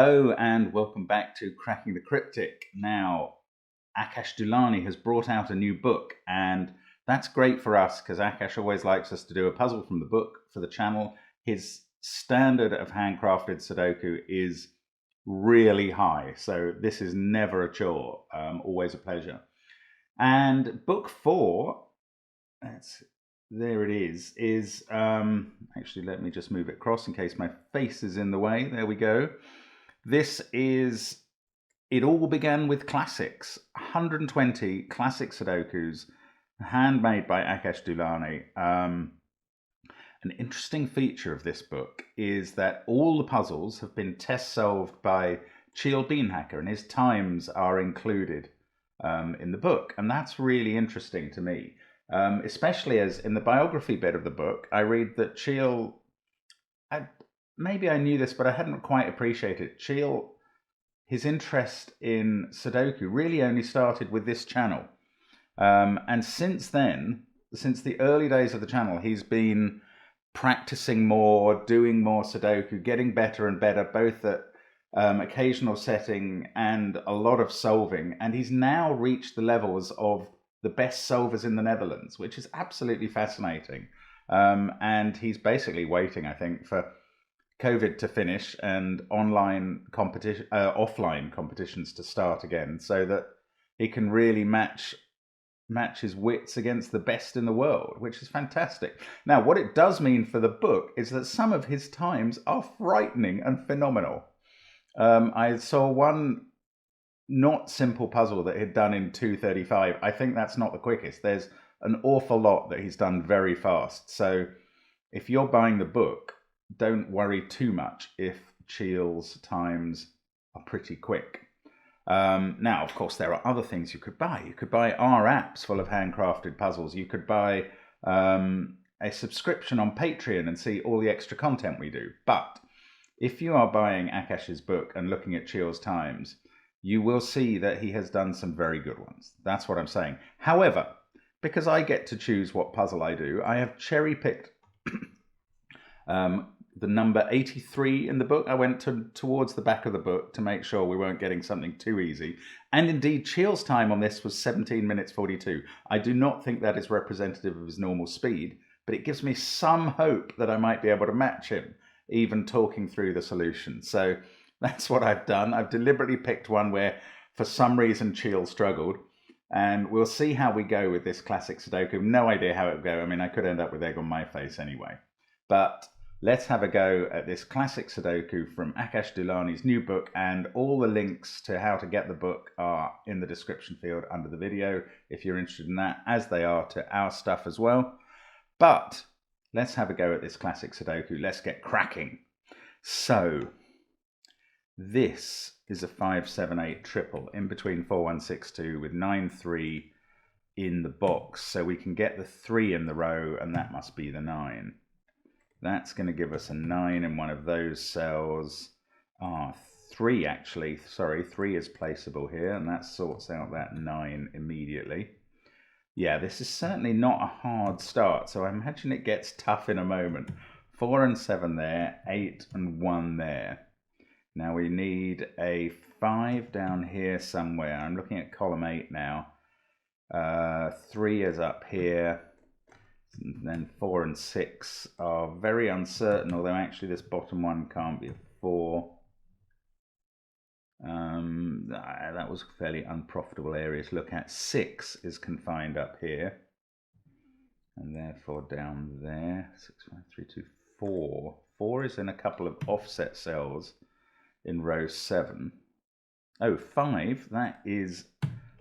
Hello and welcome back to Cracking the Cryptic. Now, Akash Dulani has brought out a new book, and that's great for us because Akash always likes us to do a puzzle from the book for the channel. His standard of handcrafted Sudoku is really high, so this is never a chore, always a pleasure. And book 4, there it is actually, let me just move it across in case my face is in the way. There we go. This is, it all began with classics, 120 classic Sudokus, handmade by Akash Dulani. An interesting feature of this book is that all the puzzles have been test solved by Cheel Beanhacker, and his times are included in the book. And that's really interesting to me, especially as in the biography bit of the book, I read that Cheel, maybe I knew this, but I hadn't quite appreciated Cheel. His interest in Sudoku really only started with this channel. And since then, since the early days of the channel, he's been practicing more, doing more Sudoku, getting better and better, both at occasional setting and a lot of solving. And he's now reached the levels of the best solvers in the Netherlands, which is absolutely fascinating. And he's basically waiting, I think, for COVID to finish and offline competitions to start again, so that he can really match his wits against the best in the world, which is fantastic. Now, what it does mean for the book is that some of his times are frightening and phenomenal. I saw one not simple puzzle that he'd done in 2:35. I think that's not the quickest. There's an awful lot that he's done very fast. So if you're buying the book, don't worry too much if Cheel's times are pretty quick. Now, of course, there are other things you could buy. You could buy our apps full of handcrafted puzzles. You could buy a subscription on Patreon and see all the extra content we do. But if you are buying Akash's book and looking at Cheel's times, you will see that he has done some very good ones. That's what I'm saying. However, because I get to choose what puzzle I do, I have cherry-picked the number 83 in the book. I went towards the back of the book to make sure we weren't getting something too easy. And indeed, Cheel's time on this was 17 minutes 42. I do not think that is representative of his normal speed, but it gives me some hope that I might be able to match him, even talking through the solution. So that's what I've done. I've deliberately picked one where, for some reason, Cheel struggled. And we'll see how we go with this classic Sudoku. No idea how it will go. I mean, I could end up with egg on my face anyway. But let's have a go at this classic Sudoku from Akash Dulani's new book, and all the links to how to get the book are in the description field under the video if you're interested in that, as they are to our stuff as well. But let's have a go at this classic Sudoku. Let's get cracking. So this is a 578 triple in between 4162 with 93 in the box. So we can get the 3 in the row, and that must be the 9. That's going to give us a 9 in one of those cells. 3 actually. Sorry, 3 is placeable here, and that sorts out that 9 immediately. Yeah, this is certainly not a hard start, so I imagine it gets tough in a moment. 4 and 7 there, 8 and 1 there. Now we need a 5 down here somewhere. I'm looking at column 8 now. 3 is up here. And then 4 and 6 are very uncertain, although actually this bottom one can't be a 4. That was a fairly unprofitable area to look at. 6 is confined up here, and therefore down there. 6, 5, 3, 2, 4. 4 is in a couple of offset cells in row 7. Oh, 5, that is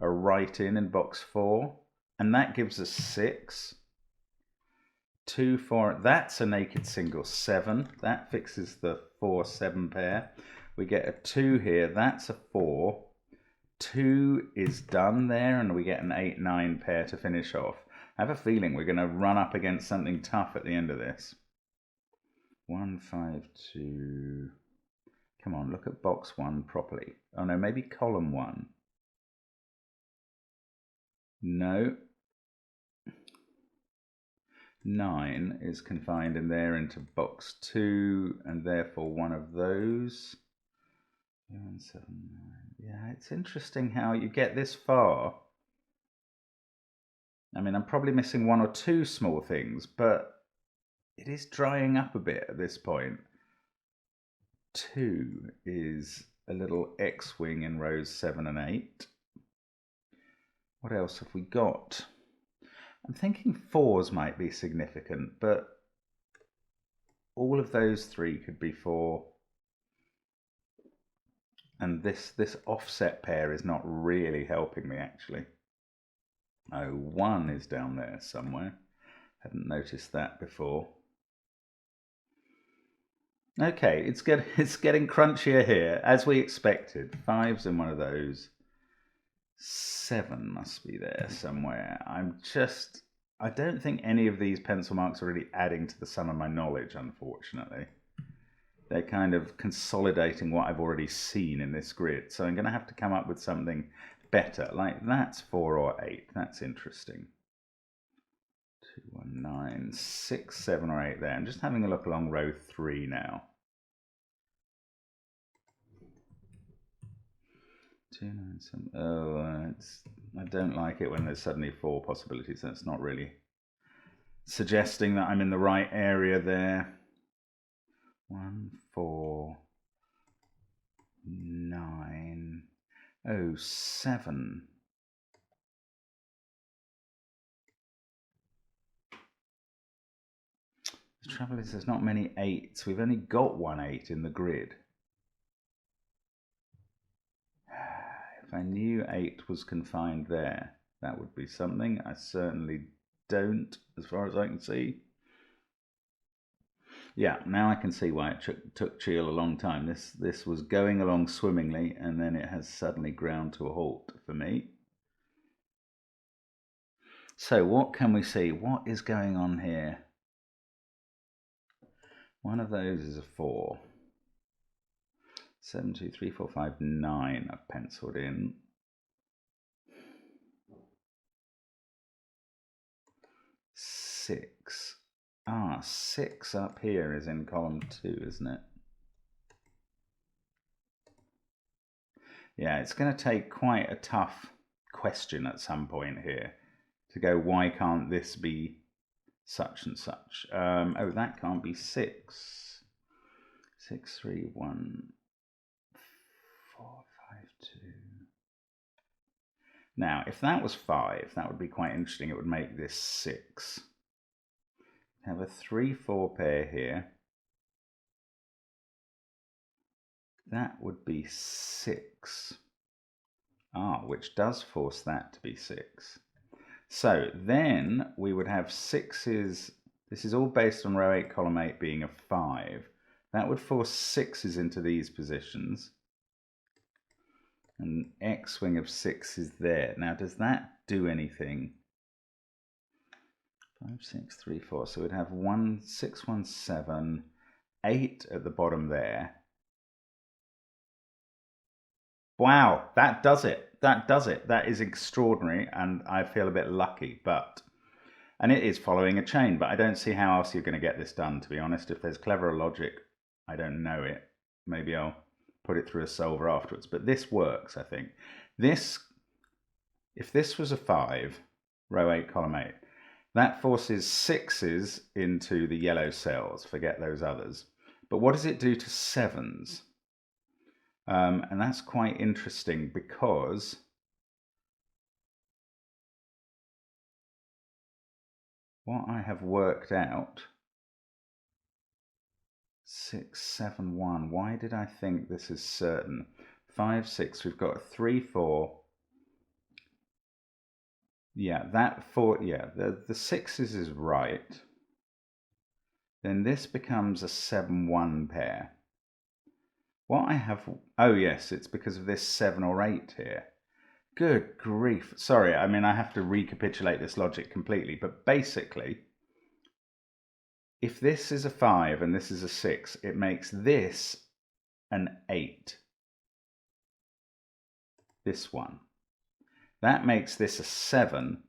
a right in box 4, and that gives us 6. 2, 4, that's a naked single. 7, that fixes the 4-7 pair. We get a 2 here, that's a 4. 2 is done there, and we get an 8-9 pair to finish off. I have a feeling we're going to run up against something tough at the end of this. 1, 5, 2. Come on, look at box 1 properly. Oh no, maybe column 1. No. 9 is confined in there into box 2, and therefore one of those. 1, 7, 9. Yeah, it's interesting how you get this far. I mean, I'm probably missing 1 or 2 small things, but it is drying up a bit at this point. 2 is a little X-wing in rows 7 and 8. What else have we got? I'm thinking 4s might be significant, but all of those 3 could be 4. And this offset pair is not really helping me, actually. Oh, 1 is down there somewhere. Hadn't noticed that before. Okay, it's getting crunchier here, as we expected. 5's in one of those. 7 must be there somewhere. I don't think any of these pencil marks are really adding to the sum of my knowledge, unfortunately. They're kind of consolidating what I've already seen in this grid. So I'm going to have to come up with something better. Like that's 4 or 8. That's interesting. 2, 1, 9, 6, 7 or 8 there. I'm just having a look along row 3 now. 2, 9, 7. Oh, I don't like it when there's suddenly 4 possibilities. That's not really suggesting that I'm in the right area there. 1, 4, 9, 7. The trouble is there's not many 8s. We've only got 1 8 in the grid. If I knew 8 was confined there, that would be something. I certainly don't, as far as I can see. Yeah, now I can see why it took Cheel a long time. This was going along swimmingly, and then it has suddenly ground to a halt for me. So what can we see? What is going on here? One of those is a 4. 7, 2, 3, 4, 5, 9 I've penciled in. 6. 6 up here is in column 2, isn't it? Yeah, it's going to take quite a tough question at some point here to go, why can't this be such and such? Oh, that can't be 6. 6, 3, 1, 4, 5, 2. Now, if that was 5, that would be quite interesting. It would make this 6. Have a 3, 4 pair here. That would be 6. Which does force that to be 6. So then we would have 6's. This is all based on row 8, column 8 being a 5. That would force 6's into these positions. And X-wing of 6 is there. Now, does that do anything? 5, 6, 3, 4. So we'd have 1, 6, 1, 7, 8 at the bottom there. Wow, that does it. That does it. That is extraordinary, and I feel a bit lucky, and it is following a chain, but I don't see how else you're going to get this done, to be honest. If there's cleverer logic, I don't know it. Maybe I'll put it through a solver afterwards, but this works, I think. If this was a 5, row 8, column 8, that forces 6's into the yellow cells. Forget those others. But what does it do to 7's? And that's quite interesting because what I have worked out, 6, 7, 1. Why did I think this is certain? 5, 6. We've got a 3, 4. Yeah, that 4. Yeah, the 6's is right. Then this becomes a 7, 1 pair. What I have. Oh yes, it's because of this 7 or 8 here. Good grief. Sorry, I mean, I have to recapitulate this logic completely, but basically, if this is a 5 and this is a 6, it makes this an 8. This one. That makes this a 7,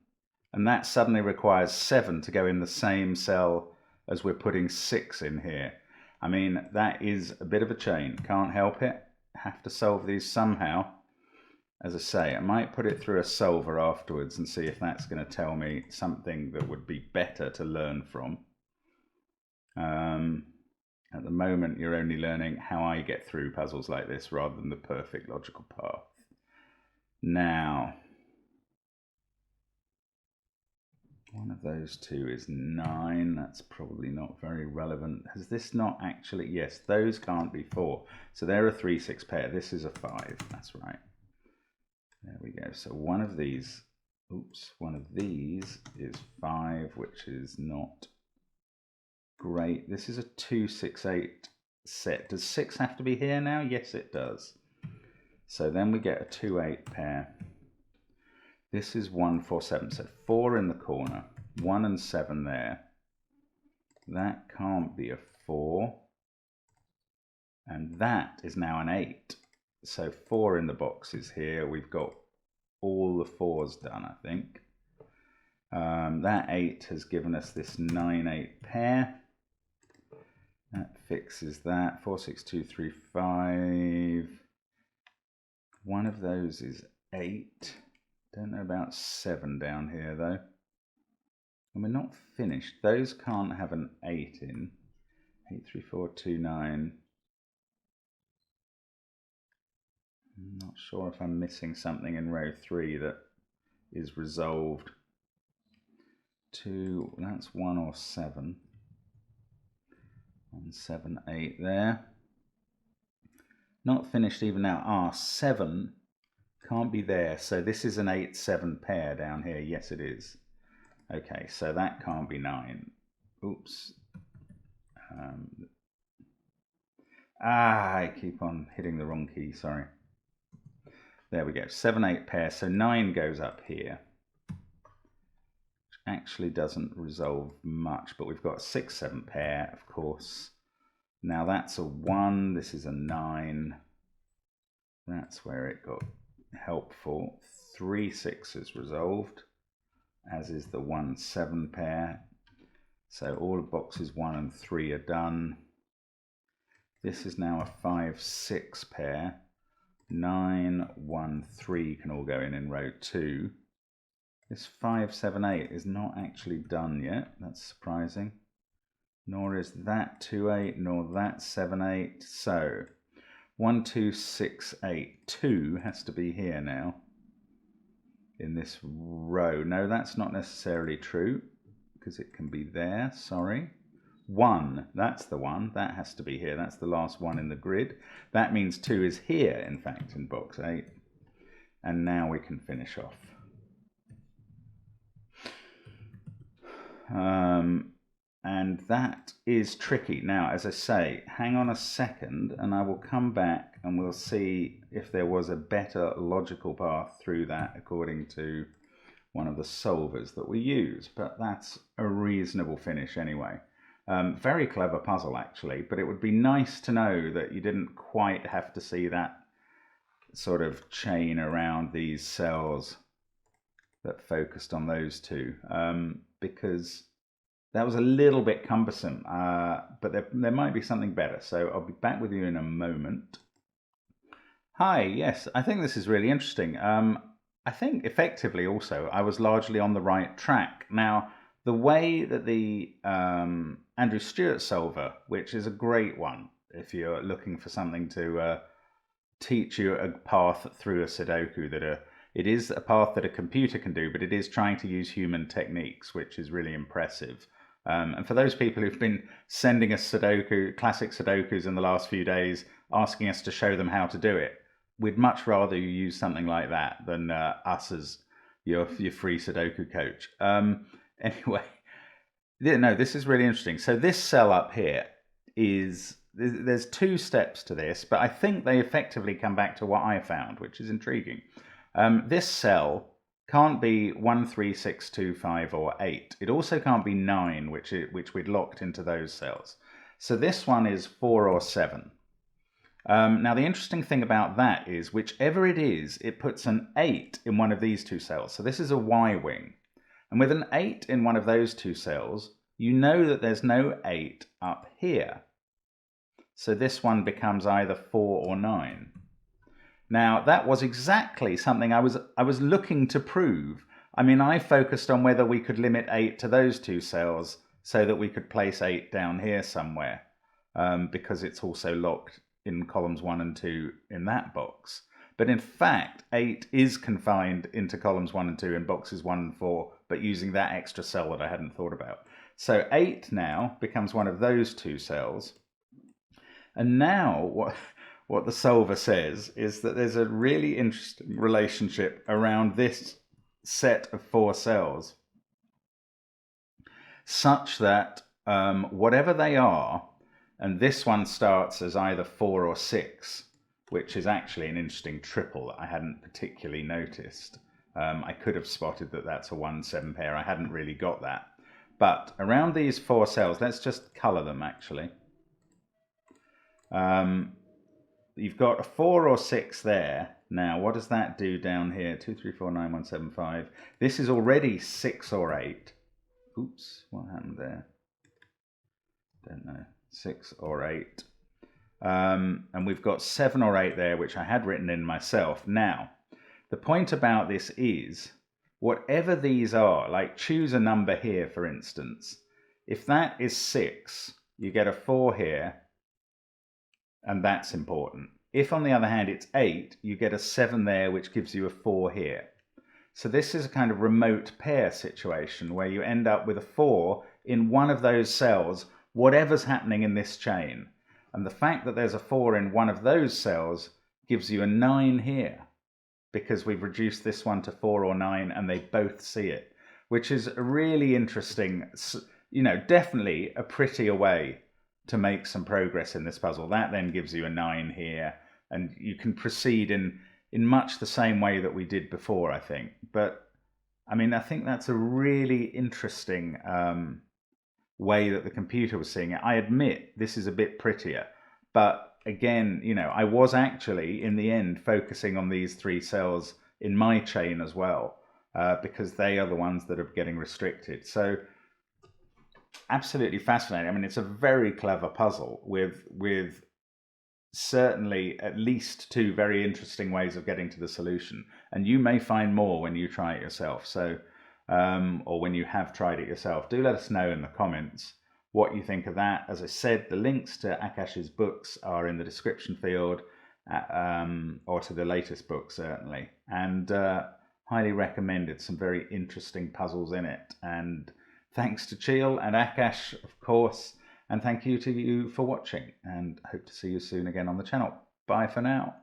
and that suddenly requires 7 to go in the same cell as we're putting 6 in here. I mean, that is a bit of a chain. Can't help it. have to solve these somehow. As I say, I might put it through a solver afterwards and see if that's going to tell me something that would be better to learn from. At the moment, you're only learning how I get through puzzles like this rather than the perfect logical path. Now, one of those two is 9. That's probably not very relevant. Has this not actually? Yes, those can't be 4. So they're a 3, 6 pair. This is a 5. That's right. There we go. So one of these, one of these is 5, which is not great. This is a 2, 6, 8 set. Does 6 have to be here now? Yes, it does. So then we get a 2, 8 pair. This is 1, 4, 7. So 4 in the corner, 1 and 7 there. That can't be a 4. And that is now an 8. So 4 in the boxes here. We've got all the 4s done, I think. That 8 has given us this 9, 8 pair. That fixes that. 4, 6, 2, 3, 5. One of those is 8. Don't know about 7 down here though. And we're not finished. Those can't have an 8 in. 8, 3, 4, 2, 9. I'm not sure if I'm missing something in row 3 that is resolved. 2, that's 1 or 7. 1, 7, 8 there. Not finished even now. 7 can't be there. So this is an 8, 7 pair down here. Yes, it is. Okay, so that can't be 9. Oops. I keep on hitting the wrong key, sorry. There we go, 7, 8 pair, so 9 goes up here. Which actually doesn't resolve much, but we've got a 6, 7 pair, of course. Now that's a 1, this is a 9. That's where it got helpful. 3 6s resolved, as is the 1, 7 pair. So all of boxes 1 and 3 are done. This is now a 5, 6 pair. 9, 1, 3 can all go in row 2. This 5, 7, 8 is not actually done yet. That's surprising. Nor is that 2, 8, nor that 7, 8. So 1, 2, 6, 8. 2 has to be here now in this row. No, that's not necessarily true because it can be there. Sorry. 1, that's the one. That has to be here. That's the last one in the grid. That means 2 is here, in fact, in box 8. And now we can finish off. And that is tricky. Now, as I say, hang on a second and I will come back and we'll see if there was a better logical path through that according to one of the solvers that we use. But that's a reasonable finish anyway. Very clever puzzle actually, but it would be nice to know that you didn't quite have to see that sort of chain around these cells that focused on those two, because that was a little bit cumbersome, but there might be something better. So I'll be back with you in a moment. Hi, yes, I think this is really interesting. I think effectively also I was largely on the right track. Now, the way that the Andrew Stewart solver, which is a great one if you're looking for something to teach you a path through a Sudoku, it is a path that a computer can do, but it is trying to use human techniques, which is really impressive. And for those people who've been sending us classic Sudokus in the last few days, asking us to show them how to do it, we'd much rather you use something like that than us as your free Sudoku coach. Anyway, no, this is really interesting. So this cell up here there's 2 steps to this, but I think they effectively come back to what I found, which is intriguing. This cell can't be 1, 3, 6, 2, 5, or 8. It also can't be 9, which we'd locked into those cells. So this one is 4 or 7. Now the interesting thing about that is whichever it is, it puts an 8 in one of these 2 cells. So this is a Y wing. And with an 8 in one of those 2 cells, you know that there's no 8 up here. So this one becomes either 4 or 9. Now, that was exactly something I was looking to prove. I mean, I focused on whether we could limit 8 to those 2 cells so that we could place 8 down here somewhere, because it's also locked in columns 1 and 2 in that box. But in fact, 8 is confined into columns 1 and 2 in boxes 1 and 4, but using that extra cell that I hadn't thought about. So 8 now becomes one of those 2 cells. And now what the solver says is that there's a really interesting relationship around this set of 4 cells, such that whatever they are, and this one starts as either 4 or 6, which is actually an interesting triple that I hadn't particularly noticed. I could have spotted that that's a 1-7 pair. I hadn't really got that. But around these 4 cells, let's just colour them actually. You've got a 4 or 6 there. Now, what does that do down here? 2, 3, 4, 9, 1, 7, 5. This is already 6 or 8. Oops, what happened there? Don't know. 6 or 8. And we've got 7 or 8 there, which I had written in myself. Now, the point about this is, whatever these are, like choose a number here, for instance. If that is 6, you get a 4 here, and that's important. If, on the other hand, it's 8, you get a 7 there, which gives you a 4 here. So this is a kind of remote pair situation where you end up with a 4 in one of those cells, whatever's happening in this chain. And the fact that there's a 4 in one of those cells gives you a 9 here, because we've reduced this one to 4 or 9 and they both see it, which is a really interesting, definitely a prettier way to make some progress in this puzzle. That then gives you a 9 here, and you can proceed in much the same way that we did before, I think. But I mean, I think that's a really interesting way that the computer was seeing it. I admit this is a bit prettier, but again, I was actually in the end focusing on these 3 cells in my chain as well, because they are the ones that are getting restricted. So absolutely fascinating. I mean, it's a very clever puzzle with certainly at least 2 very interesting ways of getting to the solution, and you may find more when you try it yourself. So or when you have tried it yourself, do let us know in the comments what you think of that. As I said, the links to Akash's books are in the description field, or to the latest book certainly, and highly recommended. Some very interesting puzzles in it. And thanks to Cheel and Akash, of course, and thank you to you for watching, and hope to see you soon again on the channel. Bye for now.